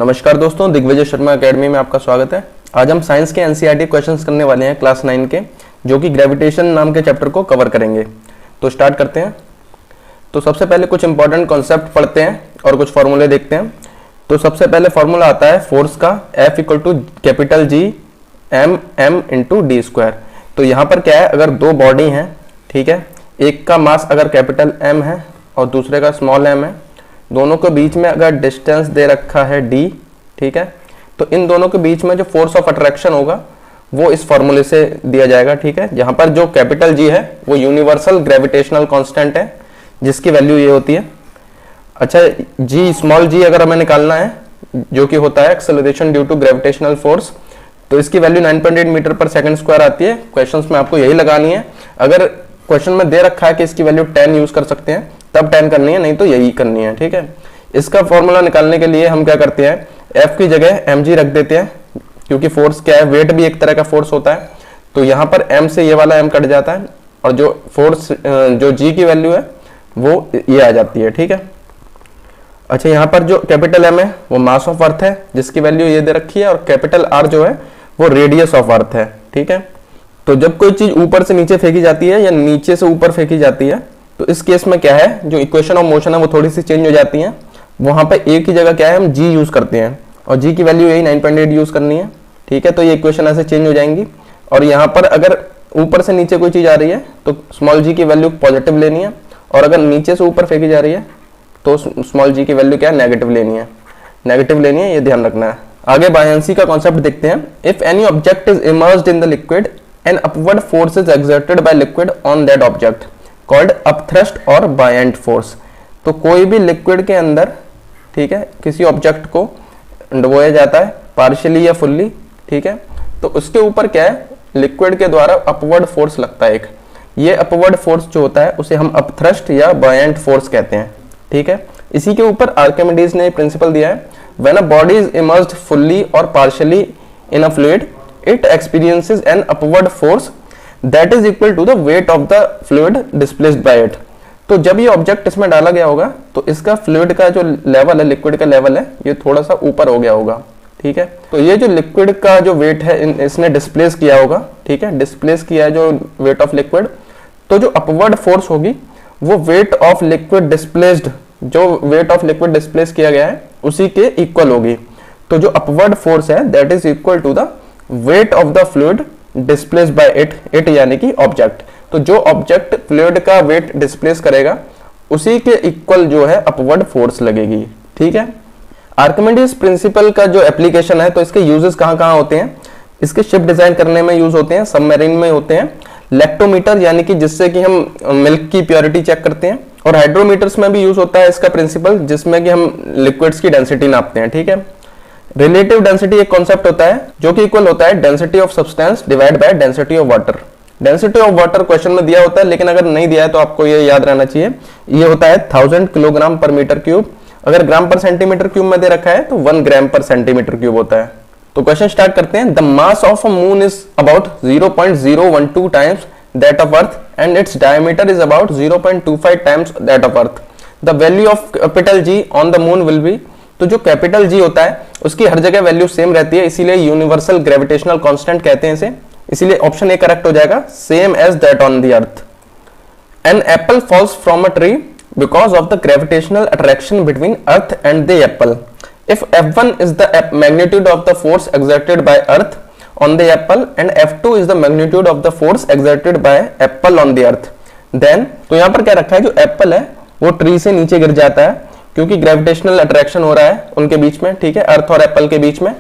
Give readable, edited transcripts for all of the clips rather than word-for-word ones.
नमस्कार दोस्तों, दिग्विजय शर्मा एकेडमी में आपका स्वागत है। आज हम साइंस के एनसीईआरटी क्वेश्चंस करने वाले हैं क्लास 9 के, जो कि ग्रेविटेशन नाम के चैप्टर को कवर करेंगे। तो स्टार्ट करते हैं। तो सबसे पहले कुछ इंपॉर्टेंट कॉन्सेप्ट पढ़ते हैं और कुछ फॉर्मूले देखते हैं। तो सबसे पहले फॉर्मूला आता है फोर्स का, F = capital G m × d²। तो यहाँ पर क्या है, अगर दो बॉडी हैं, ठीक है, एक का मास अगर कैपिटल M है और दूसरे का स्मॉल m है, दोनों के बीच में अगर डिस्टेंस दे रखा है d, ठीक है, तो इन दोनों के बीच में जो फोर्स ऑफ अट्रैक्शन होगा वो इस फॉर्मूले से दिया जाएगा, ठीक है। यहाँ पर जो कैपिटल G है वो यूनिवर्सल ग्रेविटेशनल कांस्टेंट है, जिसकी वैल्यू ये होती है। अच्छा, G स्मॉल g अगर हमें निकालना है, जो कि होता है acceleration due to gravitational force, तो इसकी value 9.8 metre per second square आती है। क्वेश्चंस में आपको यही लगानी है। अगर क्वेश्चन में दे रखा है कि इसकी वैल्यू 10 यूज कर सकते हैं, तब 10 करनी है, नहीं तो यही करनी है, ठीक है। इसका फॉर्मूला निकालने के लिए हम क्या करते हैं, F की जगह mg रख देते हैं, क्योंकि फोर्स क्या है, वेट भी एक तरह का फोर्स होता है। तो यहाँ पर m से ये वाला m कट जाता है और जो फोर्स जो g की वैल्यू है वो ये आ जाती है, ठीक है। अच्छा, यहाँ पर जो कैपिटल M है वो मास ऑफ अर्थ है, जिसकी वैल्यू ये दे रखी है, और कैपिटल R जो है वो रेडियस ऑफ अर्थ है, ठीक है। तो जब कोई चीज ऊपर से नीचे फेंकी जाती है या नीचे से ऊपर फेंकी जाती है, तो इस केस में क्या है, जो इक्वेशन ऑफ मोशन है वो थोड़ी सी चेंज हो जाती है। वहां पे a की जगह क्या है, हम g यूज करते हैं और g की वैल्यू यही 9.8 यूज करनी है, ठीक है। तो ये इक्वेशन ऐसे चेंज हो जाएंगी। और यहाँ पर अगर ऊपर से नीचे कोई चीज आ रही है तो स्मॉल g की वैल्यू पॉजिटिव लेनी है, और अगर नीचे से ऊपर फेंकी जा रही है तो स्मॉल g की वैल्यू क्या है, नेगेटिव लेनी है, नेगेटिव लेनी है, ये ध्यान रखना है। आगे बायंसी का कॉन्सेप्ट देखते हैं। If any object is immersed in the liquid N upward force is exerted by liquid on that object called upthrust और बायंट फोर्स। तो कोई भी लिक्विड के अंदर, ठीक है, किसी ऑब्जेक्ट को डुबोया जाता है पार्शियली या फुल्ली, ठीक है, तो उसके ऊपर क्या है, लिक्विड के द्वारा अपवर्ड फोर्स लगता है एक। ये अपवर्ड फोर्स जो होता है उसे हम अपथ्रस्ट या बायंट फोर्स कहते हैं, ठीक है। इसी के ऊपर आर्किमिडीज ने प्रिंसिपल दिया है, when a body is immersed fully और partially in a fluid it experiences an upward force that is equal to the weight of the fluid displaced by it. तो जब ये ऑब्जेक्ट इसमें डाला गया होगा तो इसका फ्लूइड का जो लेवल है, लिक्विड का लेवल है, ये थोड़ा सा ऊपर हो गया होगा, ठीक है। तो ये जो लिक्विड का जो वेट है इसने डिस्प्लेस किया होगा, ठीक है, डिस्प्लेस किया है जो वेट ऑफ लिक्विड, तो जो अपवर्ड फोर्स होगी वो वेट ऑफ लिक्विड डिस्प्लेस्ड, जो वेट ऑफ लिक्विड डिस्प्लेस किया गया है उसी के इक्वल होगी। तो जो अपवर्ड फोर्स है that is equal to the weight of the fluid displaced by it यानी कि ऑब्जेक्ट। तो जो ऑब्जेक्ट फ्लूइड का वेट डिस्प्लेस करेगा उसी के इक्वल जो है अपवर्ड फोर्स लगेगी, ठीक है। आर्किमिडीज प्रिंसिपल का जो एप्लीकेशन है, तो इसके यूजेस कहाँ होते हैं, इसके शिप डिजाइन करने में यूज होते हैं, सबमरीन में होते हैं, लैक्टोमीटर यानी कि जिससे कि हम मिल्क की प्योरिटी चेक करते हैं, और हाइड्रोमीटर्स में भी यूज होता है इसका प्रिंसिपल, जिसमें कि हम लिक्विड्स की डेंसिटी नापते हैं, ठीक है। रिलेटिव डेंसिटी एक कॉन्सेप्ट होता है जो कि इक्वल होता है density of substance divide by density of water. Density of water question में दिया होता है, लेकिन अगर नहीं दिया है तो आपको ये याद रहना चाहिए, ये होता है 1000 किलोग्राम पर मीटर क्यूब। अगर ग्राम पर सेंटीमीटर क्यूब में दे रखा है तो 1 ग्राम पर सेंटीमीटर क्यूब होता है। तो क्वेश्चन स्टार्ट करते हैं। The mass of a moon is about 0.012 times that of earth and its diameter is about 0.25 times that of earth. The value of capital G on the moon will be. तो जो capital G होता है उसकी हर जगह value same रहती है, इसीलिए universal gravitational constant कहते हैं इसे, इसीलिए ऑप्शन ए करेक्ट हो जाएगा, same as that on the earth. An apple falls from a tree because of the gravitational attraction between earth and the apple. If F1 is the magnitude of the force exerted by earth on the apple and F2 is the magnitude of the force exerted by apple on the earth, then तो यहाँ पर क्या रखा है, जो Apple है वो tree से नीचे गिर जाता है क्योंकि ग्रेविटेशनल अट्रैक्शन हो रहा है उनके बीच में, ठीक है, अर्थ और एप्पल के बीच में।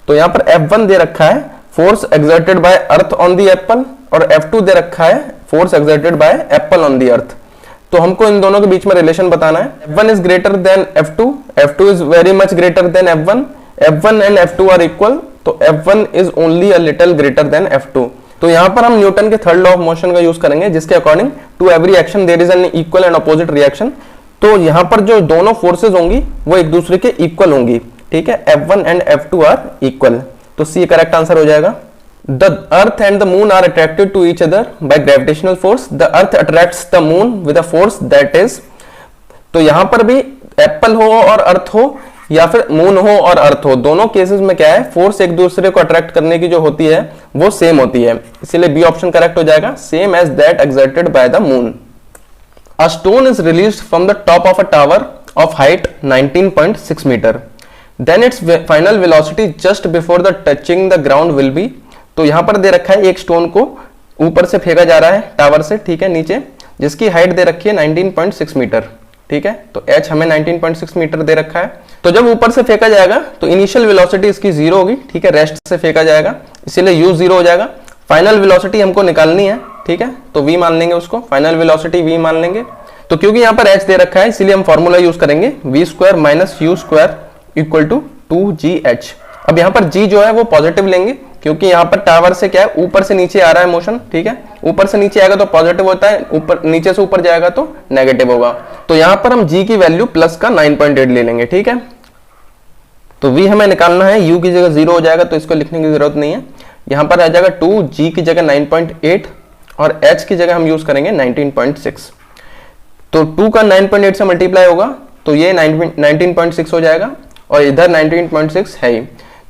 तो यहाँ पर F1 दे रखा है force exerted by earth on the Apple, और F2 दे रखा है force exerted by Apple on the अर्थ। तो हमको इन दोनों के बीच में रिलेशन बताना है। F1 is greater than F2, F2 is very much greater than F1, F1 and F2 are equal, तो F1 is only a little greater than F2। तो यहाँ पर हम न्यूटन के थर्ड लॉ ऑफ मोशन का use करेंगे, जिसके according to every action there is an equal and opposite reaction. तो यहाँ पर जो दोनों फोर्सेज होंगी वो एक दूसरे के इक्वल होंगी, ठीक है, F1 and F2 are equal. तो सी करेक्ट आंसर हो जाएगा। The earth and the moon are attracted to each other by gravitational force. The earth attracts the moon with a force that is, तो यहां पर भी Apple हो और अर्थ हो, या फिर मून हो और अर्थ हो, दोनों केसेस में क्या है, फोर्स एक दूसरे को अट्रैक्ट करने की जो होती है वो सेम होती है, इसीलिए बी ऑप्शन करेक्ट हो जाएगा, same as that exerted by the moon. A stone is released from the top of a tower of height 19.6 metre, then its final velocity just before the touching the ground will be. तो यहां पर दे रखा है एक stone को ऊपर से फेंका जा रहा है टावर से, ठीक है, नीचे, जिसकी हाइट दे रखी है 19.6 मीटर, ठीक है, तो h हमें 19.6 मीटर दे रखा है। तो जब ऊपर से फेंका जाएगा तो इनिशियल वेलोसिटी इसकी 0 होगी, ठीक है, रेस्ट से फेंका जाएगा, इसीलिए u 0 हो जाएगा। फाइनल वेलोसिटी हमको निकालनी है, ठीक है, तो v मान लेंगे उसको, फाइनल वेलोसिटी v मान लेंगे। तो क्योंकि यहाँ पर h दे रखा है इसीलिए हम फॉर्मूला यूज करेंगे v square minus u square equal to 2gh। अब यहाँ पर g जो है वो पॉजिटिव लेंगे, क्योंकि यहाँ पर टावर से क्या है, ऊपर से नीचे आ रहा है मोशन, ठीक है, ऊपर से नीचे आएगा तो पॉजिटिव होता है, ऊपर नीचे से ऊपर जाएगा तो नेगेटिव होगा। तो यहाँ पर हम g की वैल्यू प्लस का 9.8 ले लेंगे, ठीक है। तो v हमें निकालना है, u की जगह 0 हो जाएगा तो इसको लिखने की जरूरत नहीं है, यहाँ पर आ जाएगा 2, g की जगह 9.8 और h की जगह हम यूज करेंगे 19.6। तो 2 का 9.8 से मल्टीप्लाई होगा तो ये 19.6 हो जाएगा और इधर 19.6 है ही,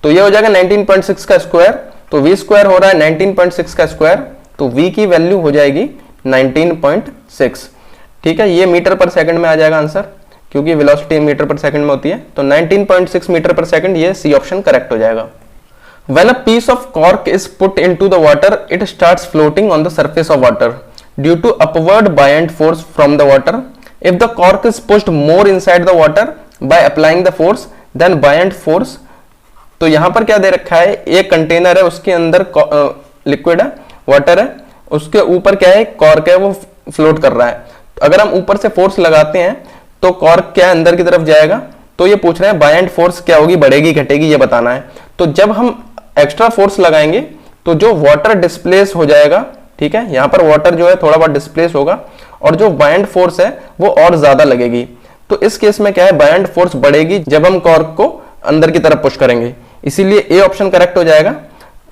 तो ये हो जाएगा 19.6 का स्क्वायर, तो v स्क्वायर हो रहा है 19.6 का स्क्वायर, तो v की वैल्यू हो जाएगी 19.6, ठीक है। ये मीटर पर सेकंड में आ जाएगा आंसर, क्योंकि वेलोसिटी मीटर पर सेकंड में होती है, तो 19.6 मीटर पर सेकंड, ये सी ऑप्शन करेक्ट हो जाएगा। When a piece of cork is put into the water, it starts floating on the surface of water due to upward buoyant force from the water. If the cork is pushed more inside the water by applying the force, then buoyant force। तो यहाँ पर क्या दे रखा है, एक container है, उसके अंदर लिक्विड है, वाटर है, उसके ऊपर क्या है, कॉर्क है, वो फ्लोट कर रहा है। अगर हम ऊपर से फोर्स लगाते हैं तो कॉर्क क्या है, अंदर की तरफ जाएगा, तो ये पूछ रहे हैं बायंट फोर्स क्या होगी, बढ़ेगी घटेगी, ये बताना है। तो जब हम एक्स्ट्रा फोर्स लगाएंगे तो जो वाटर डिस्प्लेस हो जाएगा, ठीक है, यहाँ पर वाटर जो है थोड़ा बहुत डिस्प्लेस होगा और जो बायंट फोर्स है वो और ज्यादा लगेगी। तो इस केस में क्या है, बायंट फोर्स बढ़ेगी जब हम कॉर्क को अंदर की तरफ पुश करेंगे, इसीलिए ए ऑप्शन करेक्ट हो जाएगा,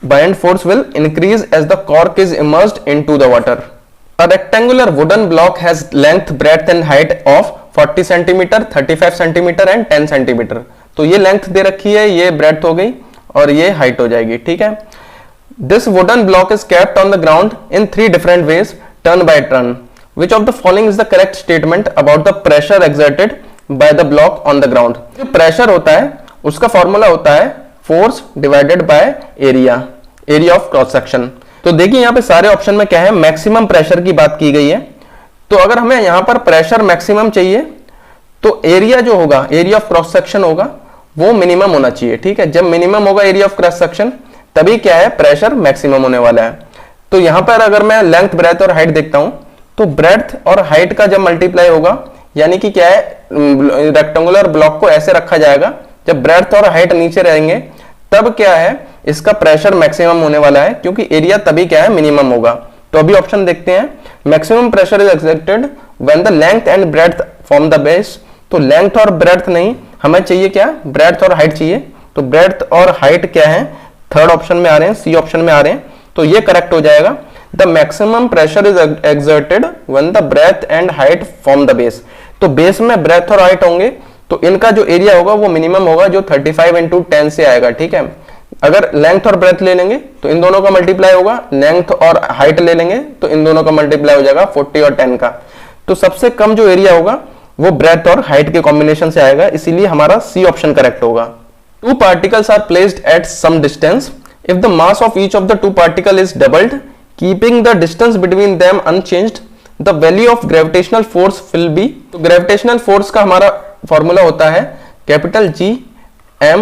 buoyant force will increase as the cork is immersed into the water. A rectangular wooden block has length, breadth and height of 40 cm, 35 cm and 10 cm। तो ये लेंथ दे रखी है, ये breadth हो गई और ये हाइट हो जाएगी, ठीक है। This wooden block is kept on the ground in 3 different ways, turn by turn. Which of the following is the correct statement about the pressure exerted by the block on the ground? जो pressure होता है उसका formula होता है force divided by area, area of cross section. तो देखिए यहाँ पे सारे ऑप्शन में क्या है, मैक्सिमम प्रेशर की बात की गई है। तो अगर हमें यहाँ पर प्रेशर मैक्सिमम चाहिए तो एरिया जो होगा, एरिया ऑफ क्रॉस सेक्शन होगा, वो मिनिमम होना चाहिए, ठीक है। जब मिनिमम होगा एरिया ऑफ क्रॉस सेक्शन तभी क्या है, प्रेशर मैक्सिमम होने वाला है। तो यहाँ पर अगर मैं लेंथ, ब्रेथ और हाइट देखता हूं तो ब्रेथ और हाइट का जब मल्टीप्लाई होगा, यानी कि क्या है, रेक्टेंगुलर ब्लॉक को ऐसे रखा जाएगा, जब ब्रेथ और हाइट नीचे रहेंगे तब क्या है, इसका प्रेशर मैक्सिमम होने वाला है, क्योंकि एरिया तभी क्या है, मिनिमम होगा। तो अभी ऑप्शन देखते हैं, maximum pressure is exerted when the length and breadth form the base. तो लेंथ और ब्रेथ नहीं, हमें चाहिए क्या, ब्रेथ और हाइट चाहिए। तो ब्रेथ और हाइट क्या है, थर्ड ऑप्शन में आ रहे हैं, सी ऑप्शन में आ रहे हैं, तो ये करेक्ट हो जाएगा। The maximum pressure is exerted when the breadth and height form the base. तो बेस में ब्रेथ और हाइट होंगे तो इनका जो एरिया होगा वो मिनिमम होगा, जो 35 × 10 से आएगा, ठीक है। अगर लेंथ और ब्रेथ ले लेंगे तो इन दोनों का मल्टीप्लाई होगा, लेंथ और हाइट ले लेंगे तो इन दोनों का मल्टीप्लाई हो जाएगा 40 और 10 का। तो सबसे कम जो एरिया होगा वो ब्रेथ और हाइट के कॉम्बिनेशन से आएगा, इसीलिए हमारा सी ऑप्शन करेक्ट होगा। Two particles are placed at some distance. If the mass of each of the two particles is doubled, keeping the distance between them unchanged, the value of gravitational force will be। तो gravitational force का हमारा formula होता है capital G m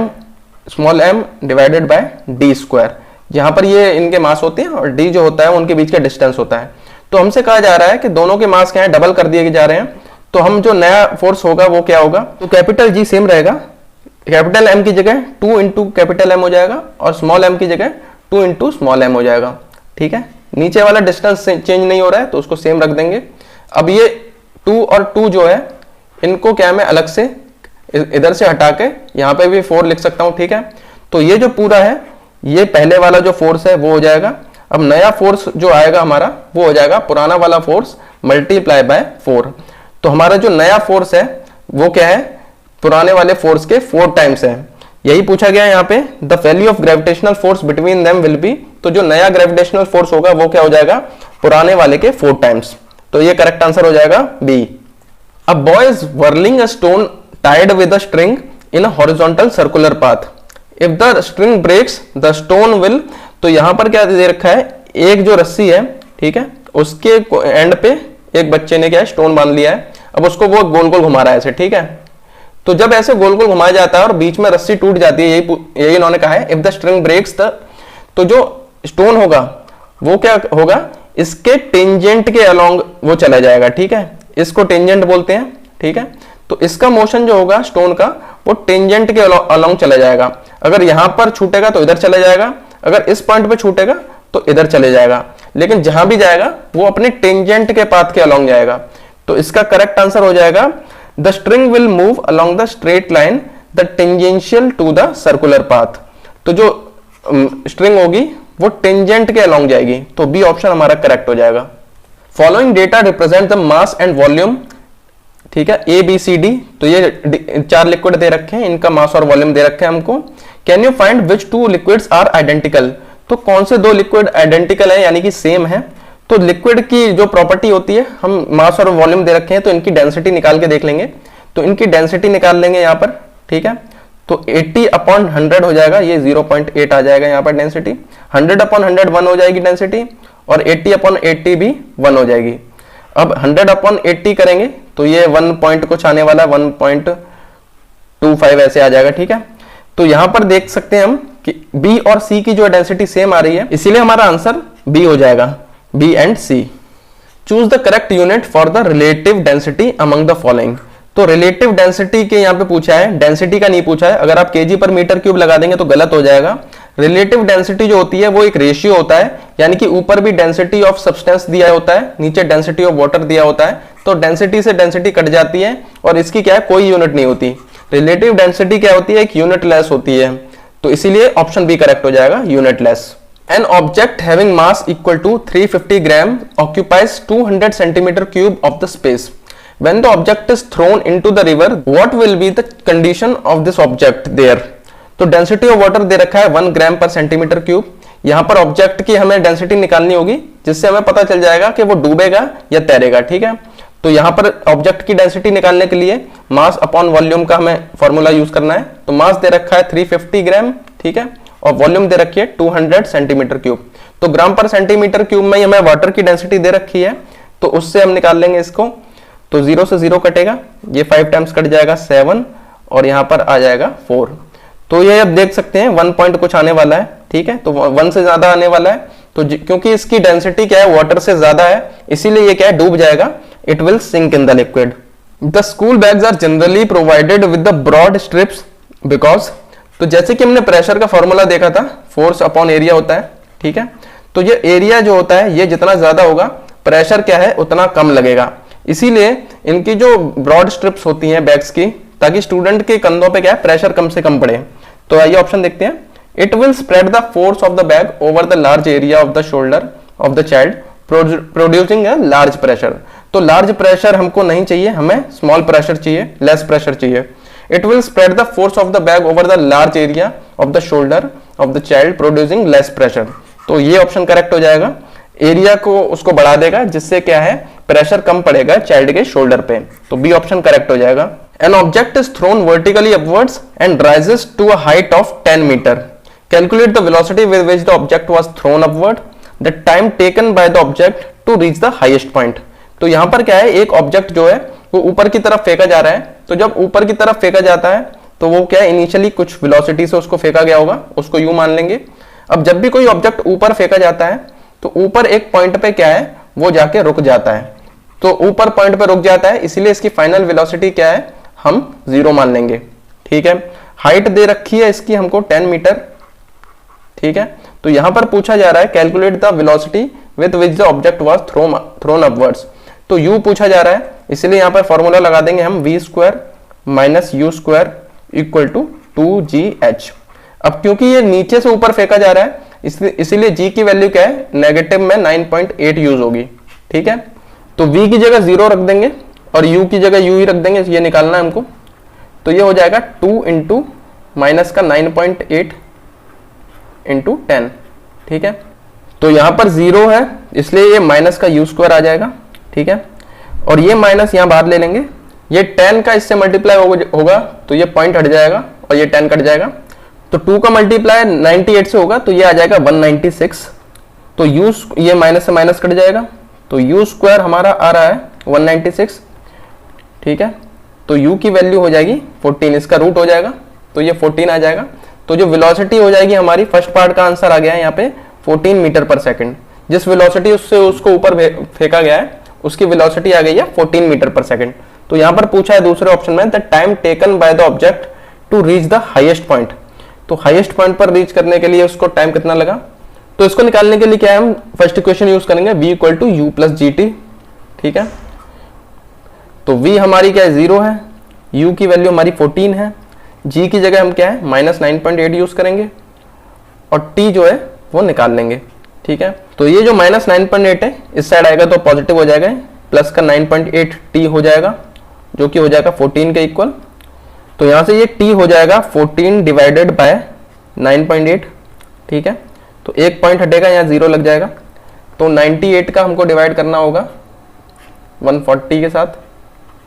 small m divided by d square. जहां पर ये इनके मास होते हैं और d जो होता है उनके बीच का डिस्टेंस होता है। तो हमसे कहा जा रहा है कि दोनों के मास क्या है, डबल कर दिए जा रहे हैं, तो हम जो नया फोर्स होगा वो क्या होगा, तो कैपिटल G सेम रहेगा, कैपिटल M की जगह 2 × कैपिटल M हो जाएगा और स्मॉल m की जगह 2 × स्मॉल m हो जाएगा, ठीक है। नीचे वाला डिस्टेंस चेंज नहीं हो रहा है तो उसको सेम रख देंगे। अब ये 2 और 2 जो है इनको क्या मैं अलग से इधर से हटा के यहाँ पे भी 4 लिख सकता हूँ, ठीक है। तो ये जो पूरा है, ये पहले वाला जो फोर्स है वो हो जाएगा। अब नया फोर्स जो आएगा हमारा वो हो जाएगा पुराना वाला फोर्स मल्टीप्लाई बाय 4। तो हमारा जो नया फोर्स है वो क्या है, पुराने वाले फोर्स के 4 टाइम्स है। यही पूछा गया है यहाँ पे, the value of gravitational force between them will be, तो जो नया ग्रेविटेशनल फोर्स होगा वो क्या हो जाएगा, पुराने वाले के 4 टाइम्स। तो ये करेक्ट आंसर हो जाएगा B. A boy is whirling a stone tied with a string in a horizontal circular path, if the string breaks the stone will, तो यहां पर क्या दे रखा है, एक जो रस्सी है, ठीक है, उसके एंड पे एक बच्चे ने क्या है, स्टोन बांध लिया है। अब उसको वो गोल गोल घुमा रहा है ऐसे, ठीक है। तो जब ऐसे गोल गोल घुमाया जाता है और बीच में रस्सी टूट जाती है, यही इन्होंने कहा है, if the string breaks the, तो जो स्टोन होगा वो क्या होगा, इसके टेंजेंट के अलोंग वो चला जाएगा, ठीक है, इसको टेंजेंट बोलते हैं, ठीक है। तो इसका मोशन जो होगा स्टोन का, वो टेंजेंट के अलोंग चला जाएगा। अगर यहां पर छूटेगा तो इधर चला जाएगा, अगर इस पॉइंट पे छूटेगा तो इधर चले जाएगा, लेकिन जहां भी जाएगा वो अपने टेंजेंट के पाथ के अलोंग जाएगा। तो इसका करेक्ट आंसर हो जाएगा, the string will move along the straight line the tangential to the circular path. तो जो स्ट्रिंग होगी वो टेंजेंट के अलोंग जाएगी, तो बी ऑप्शन हमारा करेक्ट हो जाएगा। Following data represent the mass and volume, ठीक है, ए बी सी डी, तो ये 4 लिक्विड दे रखे हैं, इनका मास और वॉल्यूम दे रखे हैं हमको। Can you find which 2 liquids are identical, तो कौन से 2 लिक्विड आइडेंटिकल है, यानी कि सेम है। तो लिक्विड की जो प्रॉपर्टी होती है, हम मास और वॉल्यूम दे रखे हैं तो इनकी डेंसिटी निकाल के देख लेंगे। तो इनकी डेंसिटी निकाल लेंगे यहाँ पर, ठीक है। तो 80/100 हो जाएगा, ये 0.8 आ जाएगा यहाँ पर डेंसिटी। 100/100 1 हो जाएगी डेंसिटी, और 80/80 भी 1 हो जाएगी। अब 100/80 करेंगे तो ये 1 पॉइंट कुछ आने वाला है, 1.25 ऐसे आ जाएगा, ठीक है। तो यहां पर देख सकते हैं हम कि बी और सी की जो डेंसिटी सेम आ रही है, इसीलिए हमारा आंसर बी हो जाएगा, B and C. Choose the correct unit for the relative density among the following. तो रिलेटिव डेंसिटी के यहाँ पे पूछा है, डेंसिटी का नहीं पूछा है। अगर आप केजी पर मीटर क्यूब लगा देंगे तो गलत हो जाएगा। रिलेटिव डेंसिटी जो होती है वो एक रेशियो होता है, यानी कि ऊपर भी डेंसिटी ऑफ सब्सटेंस दिया होता है, नीचे डेंसिटी ऑफ वाटर दिया होता है। तो डेंसिटी से डेंसिटी कट जाती है और इसकी क्या है, कोई यूनिट नहीं होती। रिलेटिव डेंसिटी क्या होती है, एक यूनिट लेस होती है। तो इसीलिए ऑप्शन बी करेक्ट हो जाएगा, unit less. An object having mass equal to 350 gram occupies 200 centimeter cube of the space. When the object is thrown into the river, what will be the condition of this object there? तो density of water दे रखा है 1 ग्राम पर centimetre cube. यहाँ पर object की हमें density निकालनी होगी, जिससे हमें पता चल जाएगा कि वो डूबेगा या तैरेगा, ठीक है। तो यहाँ पर ऑब्जेक्ट की डेंसिटी निकालने के लिए मास अपॉन वॉल्यूम का हमें फॉर्मूला यूज करना है। तो मास दे रखा है 350 ग्राम, ठीक है, और वॉल्यूम दे रखी है 200 सेंटीमीटर क्यूब। तो ग्राम पर सेंटीमीटर क्यूब में हमें वाटर की डेंसिटी दे रखी है, तो उससे हम निकाल लेंगे इसको। तो 0 से 0 कटेगा, ये 5 टाइम्स कट जाएगा 7, और यहाँ पर आ जाएगा 4। तो ये अब देख सकते हैं 1 पॉइंट कुछ आने वाला है, ठीक है। तो 1 से ज्यादा आने वाला है, तो क्योंकि इसकी डेंसिटी क्या है, वाटर से ज्यादा है, इसीलिए ये क्या है, डूब जाएगा। It will sink in the liquid. The school bags are generally provided with the broad strips because, तो जैसे कि हमने प्रेशर का फॉर्मूला देखा था, फोर्स अपॉन एरिया होता है, ठीक है। तो ये एरिया जो होता है, ये जितना ज्यादा होगा, प्रेशर क्या है, उतना कम लगेगा। इसीलिए इनकी जो ब्रॉड स्ट्रिप्स होती हैं बैग्स की, ताकि स्टूडेंट के कंधों पे क्या है, प्रेशर कम से कम पड़े। तो आइए ऑप्शन देखते हैं। It will spread the force of the bag over the large area of the shoulder of the child producing a large pressure. तो लार्ज प्रेशर हमको नहीं चाहिए, हमें स्मॉल प्रेशर चाहिए, लेस प्रेशर चाहिए। It will spread the force of the bag over the large area of the shoulder of the child producing less pressure. तो ये option correct हो जाएगा। एरिया को उसको बढ़ा देगा, जिससे क्या है, प्रेशर कम पड़ेगा चाइल्ड के शोल्डर पे। तो बी ऑप्शन करेक्ट हो जाएगा। An object is thrown vertically upwards and rises to a height of 10 meter. Calculate the velocity with which the object was thrown upward. The time taken by the object to reach the highest point. तो यहाँ पर क्या है, एक object जो है वो ऊपर की तरफ फेंका जा रहा है। तो जब ऊपर की तरफ फेंका जाता है तो वो क्या है, इनिशियली कुछ वेलोसिटी से उसको फेंका गया होगा, उसको यू मान लेंगे। अब जब भी कोई ऑब्जेक्ट ऊपर फेंका जाता है तो ऊपर एक पॉइंट पे क्या है, वो जाके रुक जाता है। तो ऊपर पॉइंट पे रुक जाता है, इसीलिए इसकी फाइनल वेलोसिटी क्या है, हम 0 मान लेंगे, ठीक है। हाइट दे रखी है इसकी हमको 10 मीटर, ठीक है। तो यहां पर पूछा जा रहा है calculate the velocity with which the object was thrown upwards. तो u पूछा जा रहा है, इसलिए यहां पर फॉर्मूला लगा देंगे हम, v² - u² = 2gh। अब क्योंकि ये नीचे से ऊपर फेंका जा रहा है, इसीलिए g की वैल्यू क्या है, नेगेटिव में 9.8 यूज होगी, ठीक है। तो v की जगह 0 रख देंगे और u की जगह u ही रख देंगे, ये निकालना है हमको। तो ये हो जाएगा 2 इंटू माइनस का 9.8 इंटू 10, ठीक है। तो यहाँ पर 0 है इसलिए ये माइनस का u स्क्वायर आ जाएगा, ठीक है। और ये माइनस यहाँ बाहर ले लेंगे, ये 10 का इससे मल्टीप्लाई होगा तो ये पॉइंट हट जाएगा और ये 10 कट जाएगा। तो 2 का मल्टीप्लाई 98 से होगा तो ये आ जाएगा 196। तो u ये माइनस से माइनस कट जाएगा तो u स्क्वायर हमारा आ रहा है 196, ठीक है। तो u की वैल्यू हो जाएगी 14, इसका रूट हो जाएगा तो ये 14 आ जाएगा। तो जो वेलोसिटी हो जाएगी हमारी, फर्स्ट पार्ट का आंसर आ गया है यहाँ पे 14 मीटर पर सेकंड। जिस वेलोसिटी उससे उसको ऊपर फेंका गया है उसकी वेलोसिटी आ गई है 14 मीटर पर सेकंड। तो यहाँ पर पूछा है दूसरे ऑप्शन में the time taken by the object to reach the highest point. तो हाईएस्ट पॉइंट पर रीच करने के लिए उसको टाइम कितना लगा, तो इसको निकालने के लिए क्या है, हम फर्स्ट इक्वेशन यूज करेंगे v equal to u plus g t, ठीक है। तो v हमारी क्या है 0 है, u की वैल्यू हमारी 14 है, g की जगह हम क्या है -9.8 यूज करेंगे और t जो है वो निकाल लेंगे, ठीक है। तो ये जो -9.8 है इस साइड आएगा तो पॉजिटिव हो जाएगा, प्लस का 9.8 t हो जाएगा जो कि हो जाएगा 14 के इक्वल। तो यहाँ से ये t हो जाएगा 14 डिवाइडेड बाय 9.8, ठीक है। तो एक पॉइंट हटेगा, यहाँ 0 लग जाएगा। तो 98 का हमको डिवाइड करना होगा 140 के साथ,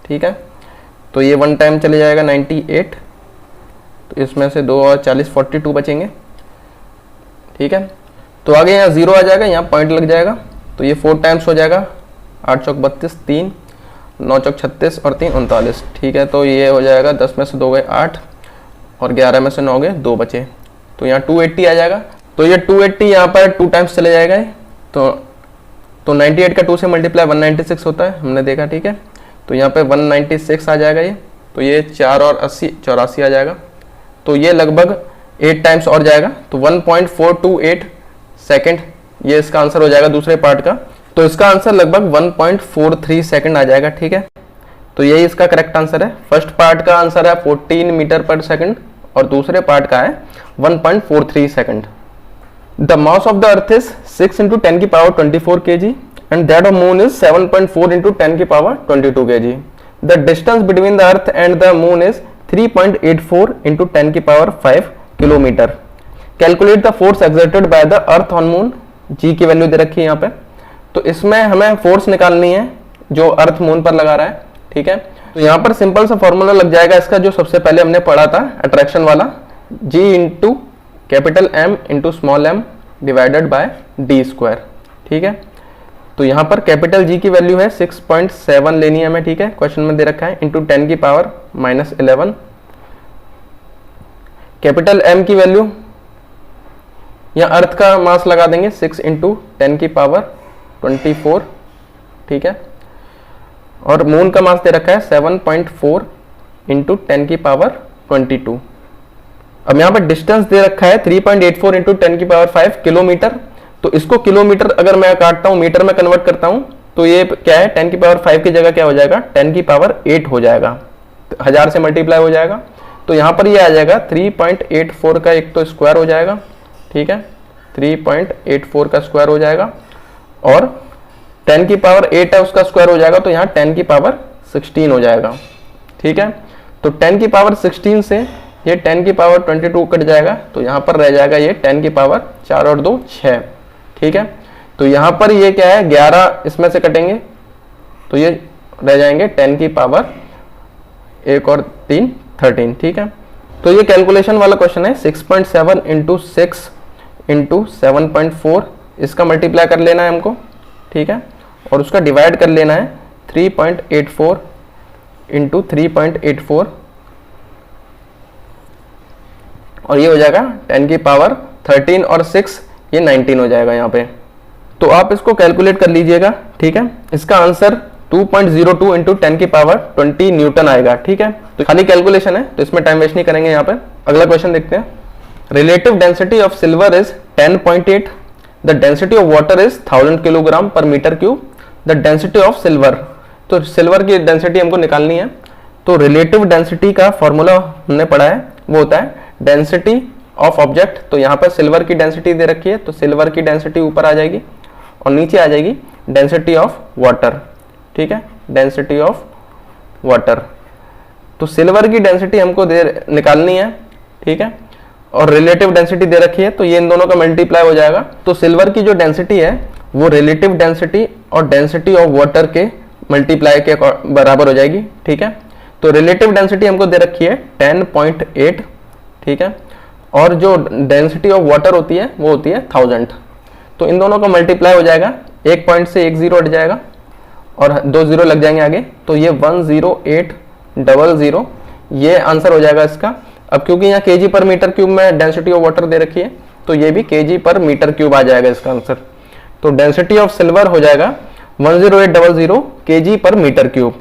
ठीक है। तो ये 1 टाइम चले जाएगा 98, तो इसमें से 2 और 40 42 बचेंगे, ठीक है। तो आगे यहाँ 0 आ जाएगा, यहाँ पॉइंट लग जाएगा। तो ये 4 टाइम्स हो जाएगा, 8 चौक 32, 3 9 चौक 36 और 3 39, ठीक है। तो ये हो जाएगा 10 में से 2 गए 8 और 11 में से 9 गए 2 बचे, तो यहाँ 280 आ जाएगा। तो ये 280 यहाँ पर 2 टाइम्स चले जाएगा। तो 98 का 2 से मल्टीप्लाई 196 होता है, हमने देखा, ठीक है। तो यहाँ पे 196 आ जाएगा ये। तो ये 4 और 80 84 आ जाएगा। तो ये लगभग 8 टाइम्स और जाएगा, तो 1.428 सेकेंड ये इसका आंसर हो जाएगा दूसरे पार्ट का। तो इसका आंसर लगभग 1.43 सेकेंड आ जाएगा, ठीक है। तो यही इसका करेक्ट आंसर है। फर्स्ट पार्ट का आंसर है 14 मीटर पर सेकेंड और दूसरे पार्ट का है 1.43 second. The mass of the earth is 6 × 10 की power 24 kg and that of moon is 7.4 × 10 की power 22 kg. The distance between the earth and the moon is 3.84 × 10 की power 5 kilometre. Calculate the force exerted by the earth on moon. G की value दे रखी है यहाँ पे। तो इसमें हमें फोर्स निकालनी है जो अर्थ मून पर लगा रहा है, ठीक है। तो यहाँ पर सिंपल सा फॉर्मूला लग जाएगा इसका जो सबसे पहले हमने पढ़ा था अट्रैक्शन वाला, G × capital M × small m divided by d square, ठीक है। तो यहाँ पर कैपिटल G की वैल्यू है 6.7 लेनी है हमें, ठीक है, क्वेश्चन में दे रखा है, इंटू 10 की पावर -11। कैपिटल M की वैल्यू यहाँ अर्थ का मास लगा देंगे 6 × 10 की पावर 24, ठीक है। और मून का मास दे रखा है 7.4 × 10 की पावर 22। अब यहाँ पर डिस्टेंस दे रखा है 3.84 × 10 की पावर 5 किलोमीटर। तो इसको किलोमीटर अगर मैं काटता हूँ मीटर में कन्वर्ट करता हूँ तो ये क्या है 10 की पावर 5 की जगह क्या हो जाएगा 10 की पावर 8 हो जाएगा, 1000 से मल्टीप्लाई हो जाएगा। तो यहाँ पर ये आ जाएगा 3.84 का एक तो स्क्वायर हो जाएगा, ठीक है, 3.84 का स्क्वायर हो जाएगा और 10 की पावर 8 है उसका स्क्वायर हो जाएगा, तो यहाँ 10 की पावर 16 हो जाएगा, ठीक है। तो 10 की पावर 16 से ये 10 की पावर 22 कट जाएगा, तो यहाँ पर रह जाएगा ये 10 की पावर 4 और 2 6, ठीक है। तो यहाँ पर ये क्या है 11 इसमें से कटेंगे तो ये रह जाएंगे 10 की पावर 1 और 3 13, ठीक है। तो ये कैलकुलेशन वाला क्वेश्चन है 6.7 × 6 × 7.4 इसका मल्टीप्लाई कर लेना है हमको, ठीक है, और उसका डिवाइड कर लेना है 3.84 × 3.84 और ये हो जाएगा 10 की पावर 13 और 6 ये 19 हो जाएगा यहाँ पे। तो आप इसको कैलकुलेट कर लीजिएगा, ठीक है। इसका आंसर 2.02 × 10 की पावर 20 न्यूटन आएगा, ठीक है। तो खाली कैलकुलेशन है तो इसमें टाइम वेस्ट नहीं करेंगे यहाँ पे। अगला क्वेश्चन देखते हैं। Relative density of silver is 10.8, the density of water is 1000 kilogram per metre cube, the density of silver. तो सिल्वर की डेंसिटी हमको निकालनी है। तो रिलेटिव डेंसिटी का फॉर्मूला हमने पढ़ा है, वो होता है डेंसिटी ऑफ ऑब्जेक्ट। तो यहाँ पर सिल्वर की डेंसिटी दे रखी है तो सिल्वर की डेंसिटी ऊपर आ जाएगी और नीचे आ जाएगी डेंसिटी ऑफ वाटर, ठीक है, डेंसिटी ऑफ वाटर। तो सिल्वर की डेंसिटी हमको निकालनी है, ठीक है, और रिलेटिव डेंसिटी दे रखी है, तो ये इन दोनों का मल्टीप्लाई हो जाएगा। तो सिल्वर की जो डेंसिटी है वो रिलेटिव डेंसिटी और डेंसिटी ऑफ वाटर के मल्टीप्लाई के बराबर हो जाएगी, ठीक है। तो रिलेटिव डेंसिटी हमको दे रखी है 10.8, ठीक है, और जो डेंसिटी ऑफ वाटर होती है वो होती है 1000। तो इन दोनों का मल्टीप्लाई हो जाएगा, एक पॉइंट से एक जीरो हट जाएगा और 2 जीरो लग जाएंगे आगे, तो ये 10800, ये आंसर हो जाएगा इसका। अब क्योंकि यहाँ केजी पर मीटर क्यूब में डेंसिटी ऑफ वाटर दे रखी है, तो ये भी केजी पर मीटर क्यूब आ जाएगा इसका आंसर। तो डेंसिटी ऑफ सिल्वर हो जाएगा 10800 केजी पर मीटर क्यूब।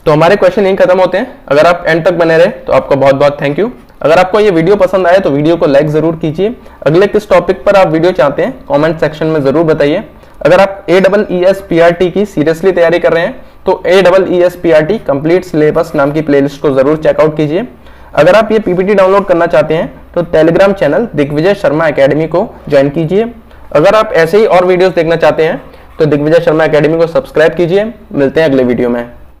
तो हमारे क्वेश्चन यहीं खत्म होते हैं। अगर आप एंड तक बने रहे तो आपका बहुत बहुत थैंक यू। अगर आपको ये वीडियो पसंद आए तो वीडियो को लाइक जरूर कीजिए। अगले किस टॉपिक पर आप वीडियो चाहते हैं कमेंट सेक्शन में जरूर बताइए। अगर आप AEES-PRT की सीरियसली तैयारी कर रहे हैं तो AEES-PRT कंप्लीट सिलेबस नाम की प्लेलिस्ट को जरूर चेकआउट कीजिए। अगर आप ये PPT डाउनलोड करना चाहते हैं तो Telegram channel Digvijay Sharma academy को ज्वाइन कीजिए। अगर आप ऐसे ही और वीडियोस देखना चाहते हैं तो दिग्विजय शर्मा एकेडमी को सब्सक्राइब कीजिए। मिलते हैं अगले वीडियो में।